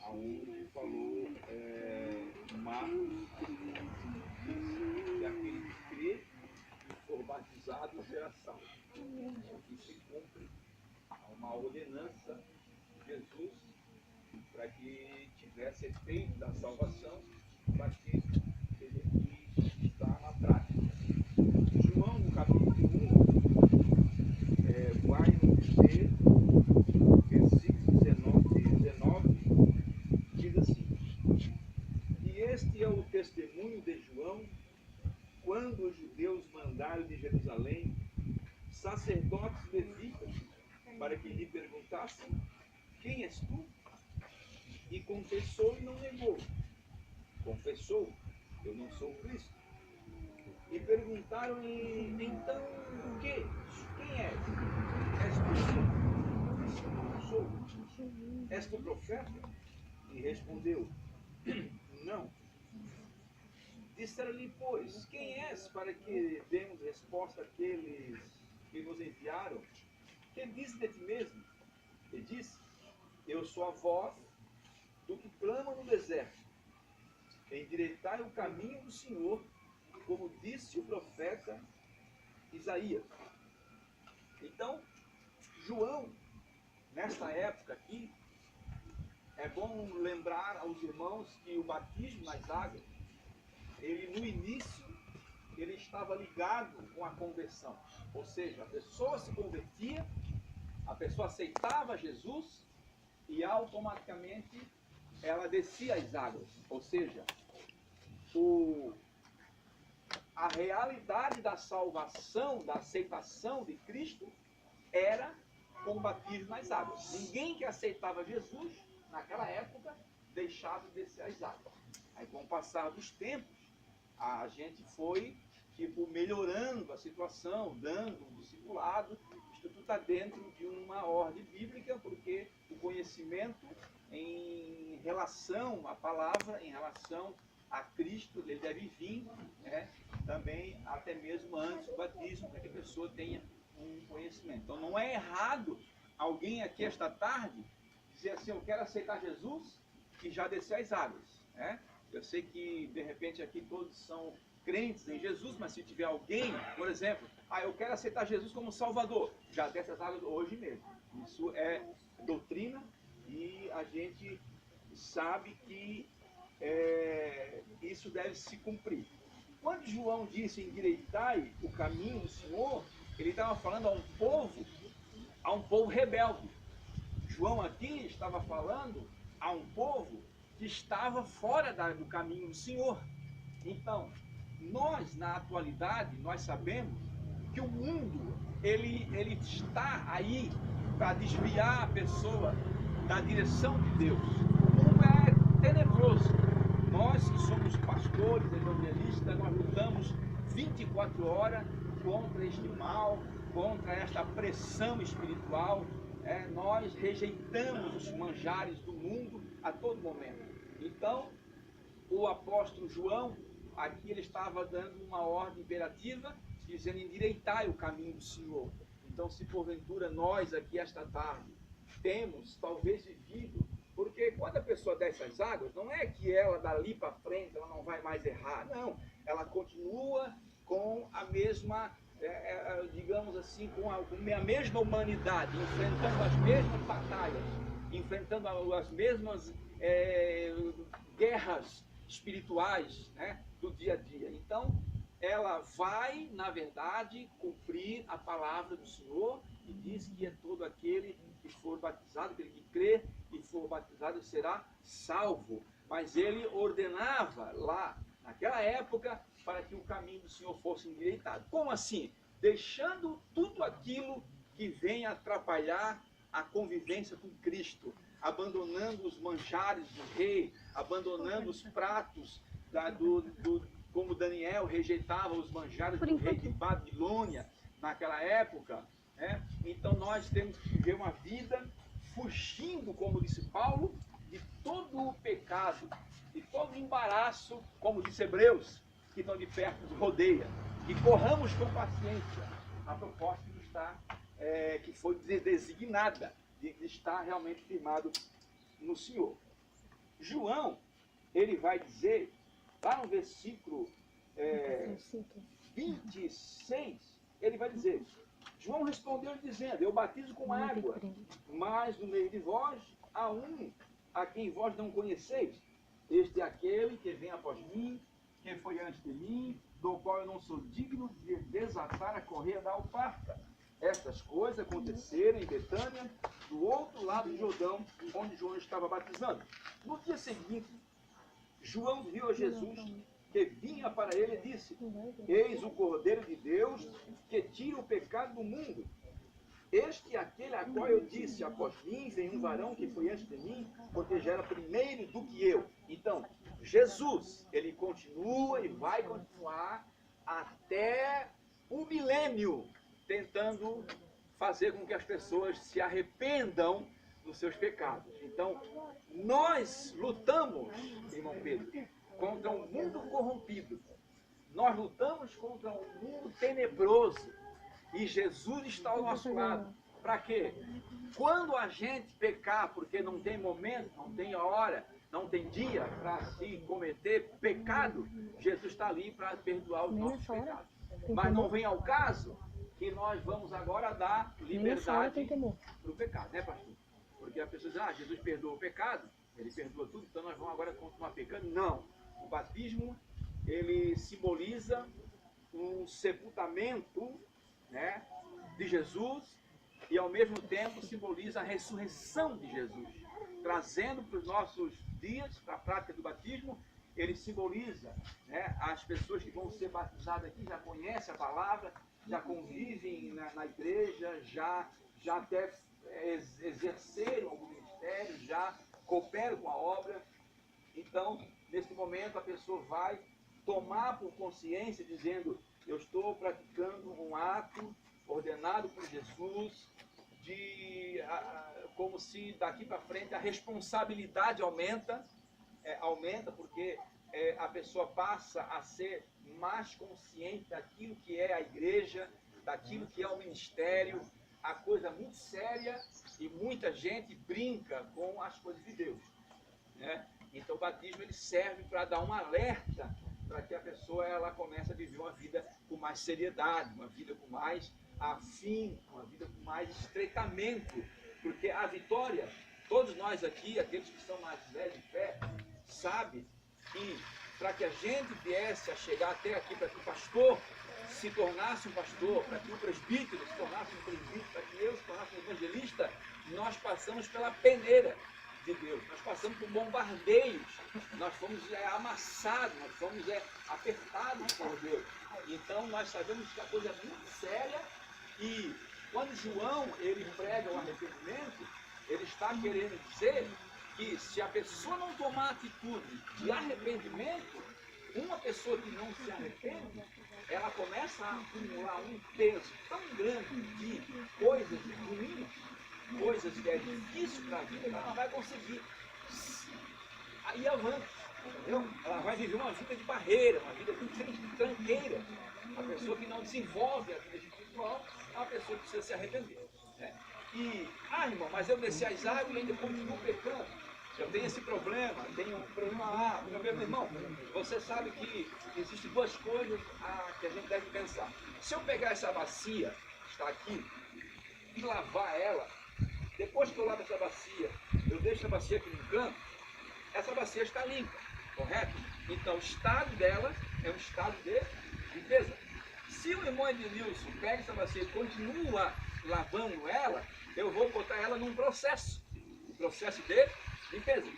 aonde falou Marcos, que aquele que crê e for batizado será salvo. Aqui se cumpre uma ordenança de Jesus para que tivesse efeito da salvação, o batismo teria que estar na prática. João, no capítulo 1, vai nos dizer, versículo 19, diz assim: e este é o testemunho de João, quando os judeus mandaram de Jerusalém sacerdotes levitas para que lhe perguntassem: quem és tu? E confessou e não negou. Confessou: eu não sou Cristo. E perguntaram-lhe: então o quê? Quem és? És tu? Disse: não sou. És tu profeta? E respondeu: não. Disseram-lhe, pois, quem és, para que demos resposta àqueles que nos enviaram? Que disse de ti mesmo? E disse: eu sou a voz do que clama no deserto. Endireitai o caminho do Senhor, como disse o profeta Isaías. Então, João, nesta época aqui, é bom lembrar aos irmãos que o batismo nas águas, ele no início, ele estava ligado com a conversão. Ou seja, a pessoa se convertia, a pessoa aceitava Jesus e automaticamente ela descia as águas. Ou seja, a realidade da salvação, da aceitação de Cristo era com o batismo nas águas. Ninguém que aceitava Jesus naquela época deixava de descer as águas. Aí, com o passar dos tempos, a gente foi melhorando a situação, dando um discipulado. Isso tudo está dentro de uma ordem bíblica, porque o conhecimento em relação à palavra, em relação a Cristo, ele deve vir também até mesmo antes do batismo, para que a pessoa tenha um conhecimento. Então não é errado alguém aqui esta tarde dizer assim: eu quero aceitar Jesus, e já descer as águas. Eu sei que de repente aqui todos são crentes em Jesus, mas se tiver alguém, por exemplo, eu quero aceitar Jesus como Salvador, já desce as águas hoje mesmo. Isso é doutrina e a gente sabe que isso deve se cumprir. Quando João disse: endireitai o caminho do Senhor, ele estava falando a um povo rebelde. João aqui estava falando a um povo que estava fora do caminho do Senhor. Então, nós na atualidade, nós sabemos que o mundo, ele está aí para desviar a pessoa da direção de Deus. O mundo é tenebroso. Nós que somos pastores, evangelistas, nós lutamos 24 horas contra este mal, contra esta pressão espiritual. Nós rejeitamos os manjares do mundo a todo momento. Então, o apóstolo João, aqui ele estava dando uma ordem imperativa, dizendo: endireitai o caminho do Senhor. Então, se porventura nós aqui esta tarde temos talvez vivido, porque quando a pessoa desce as águas, não é que ela dali para frente ela não vai mais errar, não, ela continua com a mesma, digamos assim, com a mesma humanidade, enfrentando as mesmas batalhas, enfrentando as mesmas guerras espirituais, do dia a dia. Então, ela vai, na verdade, cumprir a palavra do Senhor, e diz que é todo aquele que for batizado, aquele que crê e for batizado será salvo. Mas ele ordenava lá, naquela época, para que o caminho do Senhor fosse endireitado. Como assim? Deixando tudo aquilo que vem atrapalhar a convivência com Cristo, abandonando os manjares do rei, abandonando os pratos como Daniel rejeitava os manjares do rei de Babilônia naquela época. Então nós temos que viver uma vida fugindo, como disse Paulo, de todo o pecado, de todo o embaraço, como disse Hebreus, que estão de perto nos rodeia, e corramos com paciência a proposta que foi designada de estar realmente firmado no Senhor. João, ele vai dizer, lá no versículo 26, ele vai dizer, João respondeu dizendo, eu batizo com água, mas no meio de vós há um a quem vós não conheceis. Este é aquele que vem após mim, que foi antes de mim, do qual eu não sou digno de desatar a correia da alparca. Estas coisas aconteceram em Betânia, do outro lado do Jordão, onde João estava batizando. No dia seguinte, João viu a Jesus que vinha para ele e disse, eis o Cordeiro de Deus que tira o pecado do mundo. Este é aquele a qual eu disse, após mim vem um varão que foi antes de mim, porque já era primeiro do que eu. Então, Jesus, ele continua e vai continuar até o milênio, tentando fazer com que as pessoas se arrependam dos seus pecados. Então, nós lutamos, irmão Pedro, contra um mundo corrompido. Nós lutamos contra um mundo tenebroso. E Jesus está ao nosso lado. Para quê? Quando a gente pecar, porque não tem momento, não tem hora, não tem dia para se cometer pecado, Jesus está ali para perdoar os nossos pecados. Mas não vem ao caso que nós vamos agora dar liberdade para o pecado, né, pastor? Porque a pessoa diz, Jesus perdoa o pecado, ele perdoa tudo, então nós vamos agora continuar pecando. Não. O batismo, ele simboliza um sepultamento, né, de Jesus, e ao mesmo tempo simboliza a ressurreição de Jesus, trazendo para os nossos dias, para a prática do batismo. Ele simboliza, né, as pessoas que vão ser batizadas aqui, já conhecem a palavra, já convivem na igreja, já até exerceram algum ministério, já cooperam com a obra. Então, nesse momento, a pessoa vai tomar por consciência, dizendo, eu estou praticando um ato ordenado por Jesus, como se daqui para frente a responsabilidade aumenta porque a pessoa passa a ser mais consciente daquilo que é a igreja, daquilo que é o ministério, a coisa muito séria, e muita gente brinca com as coisas de Deus, né? Então o batismo ele serve para dar um alerta, para que a pessoa ela comece a viver uma vida com mais seriedade, uma vida com mais afinco, uma vida com mais estreitamento, porque a vitória, todos nós aqui, aqueles que são mais velhos de fé, sabem que para que a gente viesse a chegar até aqui, para que o pastor se tornasse um pastor, para que o presbítero se tornasse um presbítero, para que eu se tornasse um evangelista, nós passamos pela peneira de Deus, nós passamos por bombardeios, nós fomos amassados, nós fomos apertados por Deus. Então nós sabemos que a coisa é muito séria, e quando João ele prega o arrependimento, ele está querendo dizer que se a pessoa não tomar atitude de arrependimento, uma pessoa que não se arrepende, ela começa a acumular um peso tão grande de coisas ruins, coisas que é difícil para a vida, ela não vai conseguir ir avante, entendeu? Ela vai viver uma vida de barreira, uma vida de tranqueira. A pessoa que não desenvolve a vida espiritual é uma pessoa que precisa se arrepender, né? E, irmão, mas eu desci as águas e ainda continuo pecando. Eu tenho esse problema, tenho um problema lá. Meu irmão, você sabe que existem duas coisas que a gente deve pensar. Se eu pegar essa bacia, que está aqui, e lavar ela, depois que eu lavo essa bacia, eu deixo essa bacia aqui no canto, essa bacia está limpa, correto? Então o estado dela é um estado de limpeza. Se o irmão Ednilson pega essa bacia e continua lavando ela, eu vou botar ela num processo, um processo de limpeza.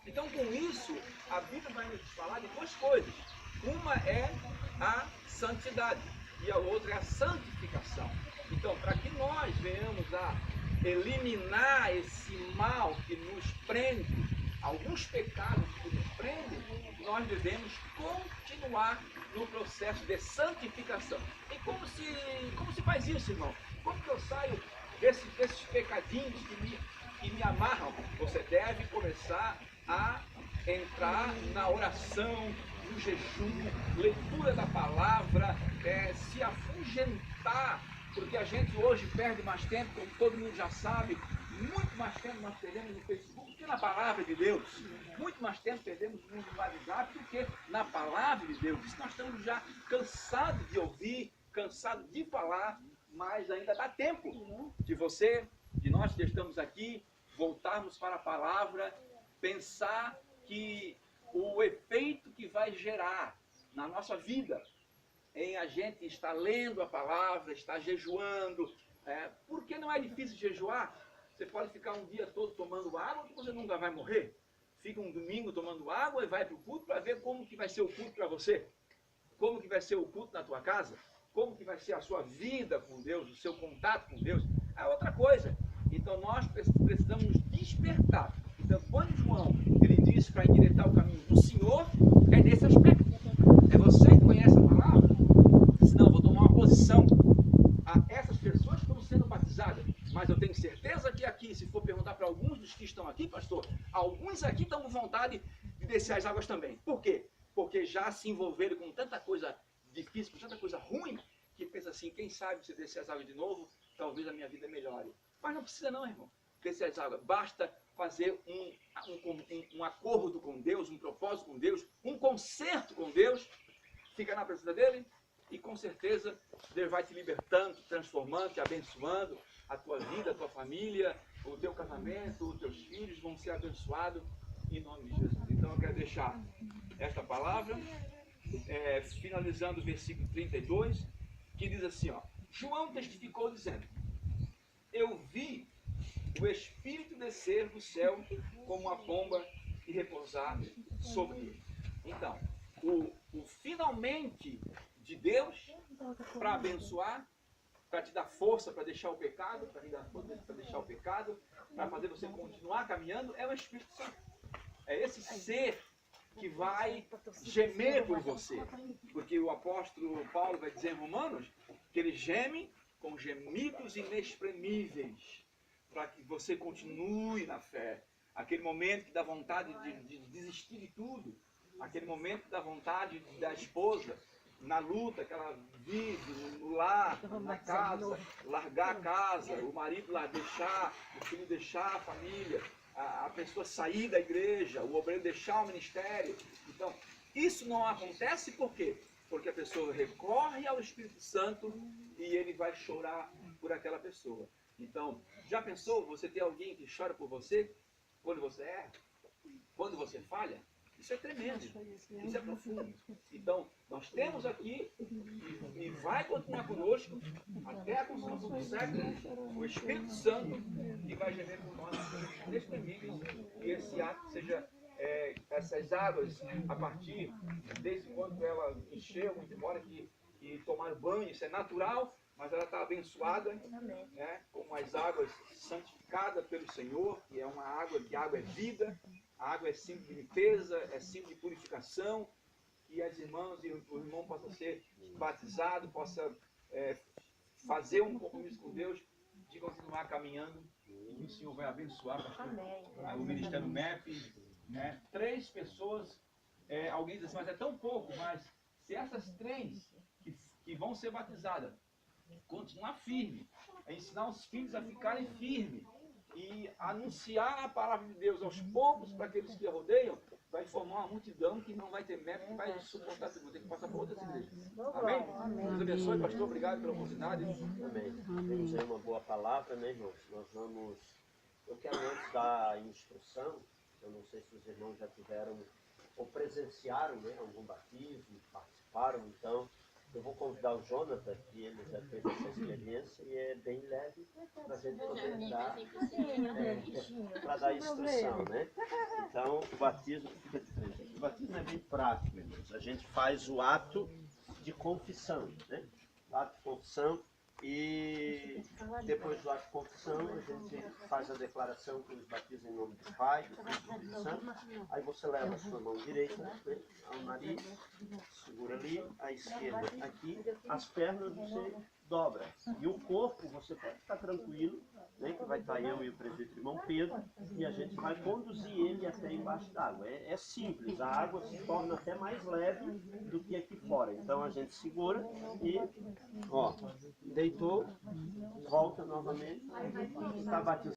Então com isso, a Bíblia vai nos falar de duas coisas. Uma é a santidade e a outra é a santificação. Então, para que nós venhamos a eliminar esse mal que nos prende, alguns pecados que nos prendem, nós devemos continuar no processo de santificação. E como se faz isso, irmão? Como que eu saio desses pecadinhos que me amarram? Você deve começar a entrar na oração, no jejum, leitura da palavra, se afugentar, porque a gente hoje perde mais tempo, como todo mundo já sabe, muito mais tempo nós perdemos no Facebook do que na palavra de Deus. Muito mais tempo perdemos no WhatsApp do que na palavra de Deus. Isso nós estamos já cansados de ouvir, cansados de falar, mas ainda dá tempo de você, de nós que estamos aqui, voltarmos para a palavra, pensar que o efeito que vai gerar na nossa vida em a gente estar lendo a palavra, estar jejuando, porque não é difícil jejuar. Você pode ficar um dia todo tomando água que você nunca vai morrer. Fica um domingo tomando água e vai para o culto para ver como que vai ser o culto para você. Como que vai ser o culto na tua casa. Como que vai ser a sua vida com Deus, o seu contato com Deus. É outra coisa. Então nós precisamos nos despertar. Então quando João ele diz para endireitar o caminho do Senhor, é nesse aspecto. É você que conhece a palavra. Senão eu vou tomar uma posição a essas pessoas que estão sendo batizadas. Mas eu tenho certeza que aqui, se for perguntar para alguns dos que estão aqui, pastor, alguns aqui estão com vontade de descer as águas também. Por quê? Porque já se envolveram com tanta coisa difícil, com tanta coisa ruim, que pensa assim, quem sabe se descer as águas de novo, talvez a minha vida melhore. Mas não precisa não, irmão, descer as águas. Basta fazer um acordo com Deus, um propósito com Deus, um concerto com Deus, fica na presença dele e com certeza Deus vai te libertando, te transformando, te abençoando, a tua vida, a tua família, o teu casamento, os teus filhos vão ser abençoados em nome de Jesus. Então eu quero deixar esta palavra, finalizando o versículo 32, que diz assim, ó, João testificou dizendo, eu vi o Espírito descer do céu como uma pomba e repousar sobre ele. Então, o finalmente de Deus para abençoar, para te dar força para deixar o pecado, para te dar força para deixar o pecado, para fazer você continuar caminhando, é o Espírito Santo. É esse ser que vai gemer por você. Porque o apóstolo Paulo vai dizer em Romanos que ele geme com gemidos inexprimíveis, para que você continue na fé. Aquele momento que dá vontade de desistir de tudo, aquele momento que dá vontade da esposa, na luta que ela vive, no lar, na casa, largar a casa, o marido lá deixar, o filho deixar a família, a pessoa sair da igreja, o obreiro deixar o ministério. Então, isso não acontece por quê? Porque a pessoa recorre ao Espírito Santo e ele vai chorar por aquela pessoa. Então, já pensou você ter alguém que chora por você quando você erra? Quando você falha? Isso é tremendo, isso é profundo. Então, nós temos aqui, e vai continuar conosco, até a consumação do século, o Espírito Santo, que vai gemer por nós, inexprimíveis, e esse ato seja, essas águas, a partir, desde quando ela encheu, muito embora que tomar banho, isso é natural, mas ela está abençoada, né, como as águas santificadas pelo Senhor, que é uma água, que água é vida. A água é símbolo de limpeza, é símbolo de purificação, que as irmãs e o irmão possam ser batizados, possam fazer um compromisso com Deus de continuar caminhando. E o Senhor vai abençoar, pastor, o Ministério MEP, né? 3 pessoas, alguém diz assim, mas é tão pouco, mas se essas 3 que vão ser batizadas continuar firme, ensinar os filhos a ficarem firmes, e anunciar a palavra de Deus aos poucos para aqueles que a rodeiam, vai formar uma multidão que não vai ter método, que vai suportar tudo, vai ter que passar por outras igrejas. Amém? Deus abençoe, pastor, obrigado pela oportunidade. Amém. Temos aí uma boa palavra, né, irmãos? Eu quero antes dar a instrução, eu não sei se os irmãos já tiveram ou presenciaram, né, algum batismo, participaram, então eu vou convidar o Jonathan, que ele já teve essa experiência e é bem leve para a gente poder dar, para dar instrução, né? Então, o batismo fica diferente. O batismo é bem prático, irmãos. A gente faz o ato de confissão, né? O ato de confissão e depois do ato de confissão a gente faz a declaração que nos batiza em nome do Pai, do Filho e do Espírito Santo. Aí você leva a sua mão direita, né, ao nariz, segura ali, a esquerda aqui, as pernas você dobra. E o corpo você pode ficar tranquilo, né, que vai estar eu e o presbítero irmão Pedro, e a gente vai conduzir ele até embaixo d'água. É simples, a água se torna até mais leve do que aqui fora. Então a gente segura e, ó, deitou, volta novamente, está batizado.